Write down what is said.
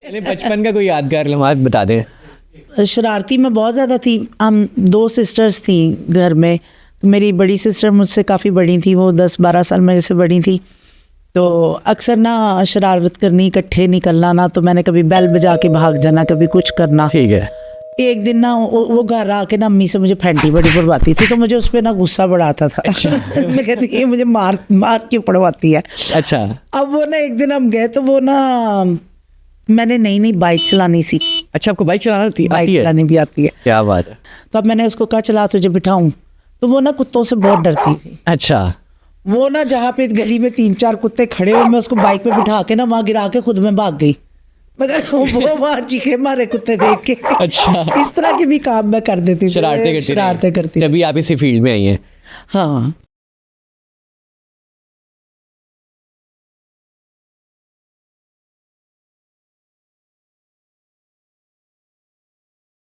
चलिए बचपन का कोई यादगार लम्हा बता दें। शरारती मैं बहुत ज़्यादा थी। हम 2 सिस्टर्स थी घर में। तो मेरी बड़ी सिस्टर मुझसे काफ़ी बड़ी थी, वो 10-12 साल मेरे से बड़ी थी। तो अक्सर ना शरारत करनी, इकट्ठे निकलना ना, तो मैंने कभी बेल बजा के भाग जाना, कभी कुछ करना। ठीक है। एक दिन ना वो घर आके ना अम्मी से मुझे फैंटी बड़ी पड़वाती थी, तो मुझे उस पर ना गुस्सा बड़ा आता था। मैं कहती ये मुझे मार क्यों पड़वाती है। अच्छा। अब वो ना एक दिन हम गए, तो वो ना मैंने नई बाइक चलानी सीखी। अच्छा, आपको बाइक चलाना आती बाइक है? चलानी भी आती है। क्या बात है। तो अब मैंने उसको कहा चला तुझे बिठाऊं, तो वो ना कुत्तों से बहुत डरती थी। अच्छा। वो ना जहाँ पे गली में 3-4 कुत्ते खड़े हुए, मैं उसको बाइक पे बिठा के ना वहाँ गिरा के खुद में भाग गई। मगर वो वहाँ चीखे मारे कुत्ते देख के। अच्छा। इस तरह के भी काम मैं कर देती थी, शरारतें शरारतें करती थी। तभी आप इसी फील्ड में आई हैं। हाँ।